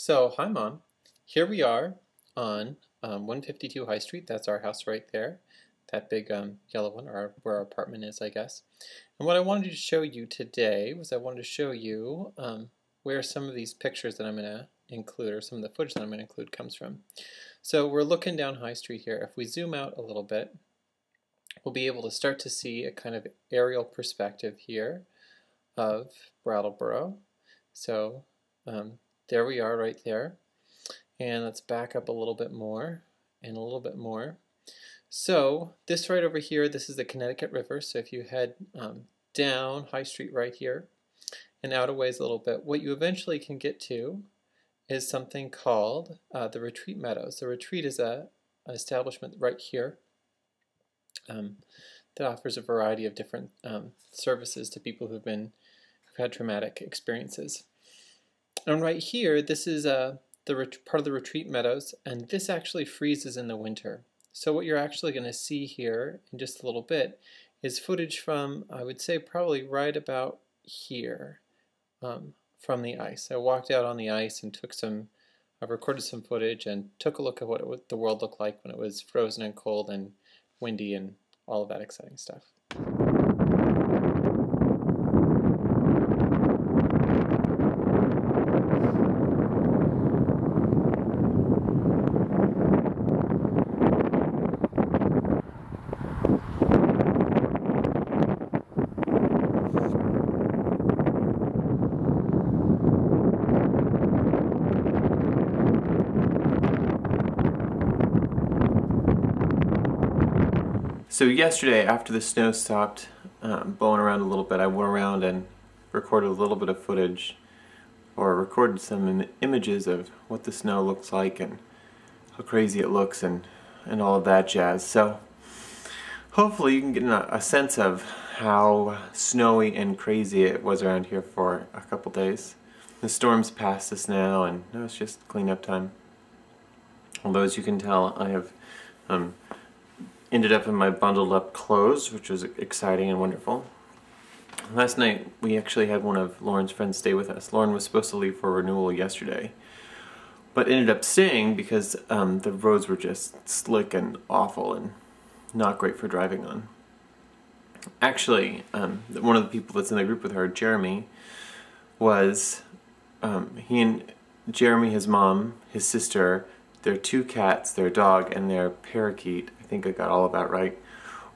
So, hi Mom. Here we are on 152 High Street. That's our house right there. That big yellow one, or where our apartment is, I guess. And what I wanted to show you today was I wanted to show you where some of these pictures that I'm going to include, or some of the footage that I'm going to include, comes from. So we're looking down High Street here. If we zoom out a little bit, we'll be able to start to see a kind of aerial perspective here of Brattleboro. So there we are right there. And let's back up a little bit more and a little bit more. So this right over here, this is the Connecticut River. So if you head down High Street right here and out a ways a little bit, what you eventually can get to is something called the Retreat Meadows. The Retreat is an establishment right here that offers a variety of different services to people who've had traumatic experiences. And right here, this is part of the Retreat Meadows, and this actually freezes in the winter. So what you're actually going to see here in just a little bit is footage from, I would say, probably right about here from the ice. I walked out on the ice and I recorded some footage and took a look at what the world looked like when it was frozen and cold and windy and all of that exciting stuff. So yesterday, after the snow stopped blowing around a little bit, I went around and recorded a little bit of footage, or recorded some images of what the snow looks like and how crazy it looks and all of that jazz. So hopefully you can get a sense of how snowy and crazy it was around here for a couple days. The storm's past us now, and now it's just cleanup time. Although, as you can tell, I have ended up in my bundled up clothes, which was exciting and wonderful. Last night we actually had one of Lauren's friends stay with us. Lauren was supposed to leave for renewal yesterday, but ended up staying because the roads were just slick and awful and not great for driving on. Actually, one of the people that's in the group with her, Jeremy, he and Jeremy, his mom, his sister, their two cats, their dog, and their parakeet, I think I got all of that right,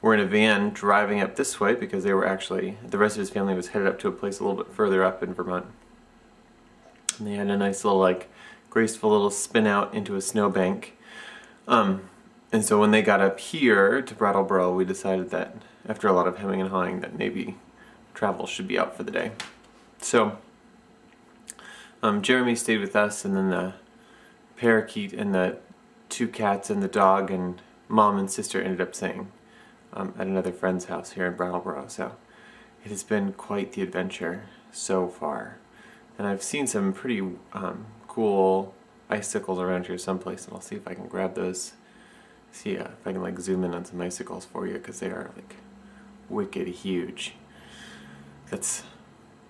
were in a van driving up this way because the rest of his family was headed up to a place a little bit further up in Vermont. And they had a nice little, graceful little spin out into a snowbank. And so when they got up here to Brattleboro, we decided that, after a lot of hemming and hawing, that maybe travel should be out for the day. So Jeremy stayed with us, and then the parakeet and the two cats and the dog and mom and sister ended up staying at another friend's house here in Brattleboro. So it has been quite the adventure so far, and I've seen some pretty cool icicles around here someplace, and I'll see if I can grab those, see if I can zoom in on some icicles for you, because they are wicked huge. That's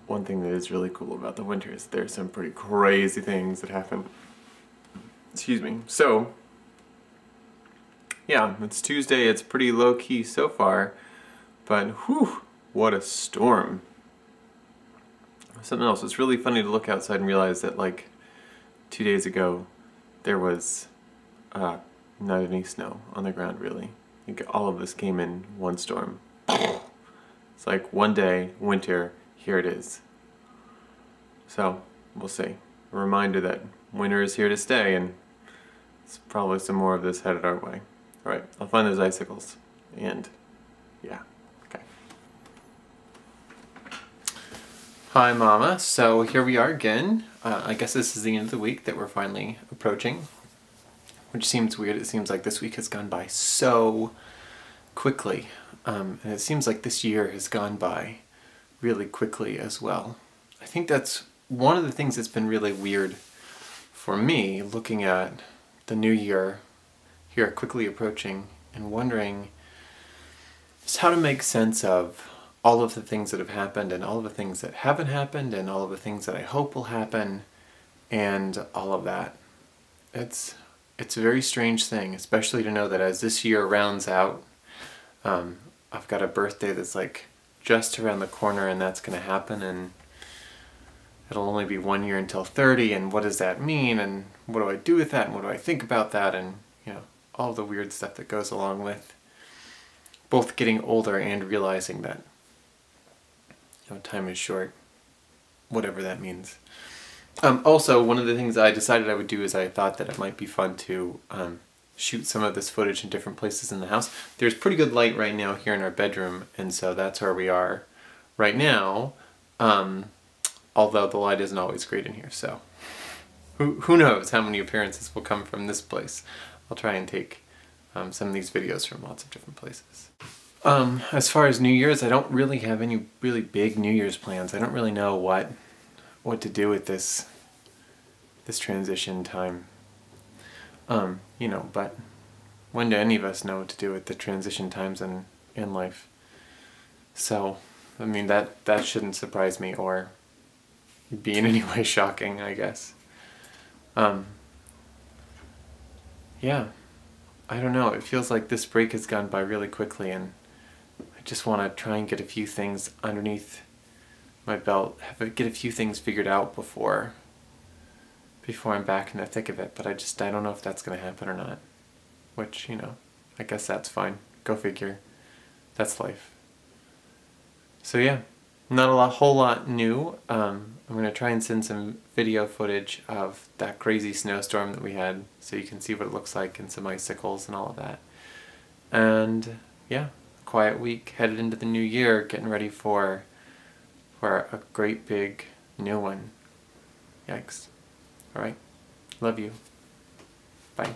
one thing that is really cool about the winter, is there's some pretty crazy things that happen. Excuse me. So, yeah, it's Tuesday. It's pretty low-key so far, but whew, what a storm. Something else, it's really funny to look outside and realize that 2 days ago there was not any snow on the ground, really. I think all of this came in one storm. It's like one day, winter, here it is. So, we'll see. A reminder that winter is here to stay, and it's probably some more of this headed our way. Alright, I'll find those icicles, and yeah, okay. Hi Mama, so here we are again. I guess this is the end of the week that we're finally approaching, which seems weird. It seems like this week has gone by so quickly, and it seems like this year has gone by really quickly as well. I think that's one of the things that's been really weird for me, looking at the new year here quickly approaching and wondering just how to make sense of all of the things that have happened and all of the things that haven't happened and all of the things that I hope will happen, and all of that. It's a very strange thing, especially to know that as this year rounds out, I've got a birthday that's like just around the corner, and that's going to happen, and it'll only be 1 year until 30, and what does that mean, and what do I do with that, and what do I think about that, and you know, all the weird stuff that goes along with both getting older and realizing that, you know, time is short, whatever that means. Also, one of the things I decided I would do is I thought that it might be fun to shoot some of this footage in different places in the house. There's pretty good light right now here in our bedroom, and so that's where we are right now. Although the light isn't always great in here, so who knows how many appearances will come from this place. I'll try and take some of these videos from lots of different places. As far as New Year's, I don't really have any really big New Year's plans. I don't really know what to do with this transition time. You know, but when do any of us know what to do with the transition times in life? So, I mean, that shouldn't surprise me or be in any way shocking, I guess. Yeah, I don't know. It feels like this break has gone by really quickly, and I just want to try and get a few things underneath my belt, get a few things figured out before I'm back in the thick of it, but I don't know if that's going to happen or not. Which, you know, I guess that's fine. Go figure. That's life. So yeah, not a whole lot new. I'm going to try and send some video footage of that crazy snowstorm that we had, so you can see what it looks like, and some icicles and all of that. And yeah, quiet week, headed into the new year, getting ready for a great big new one. Yikes. Alright, love you. Bye.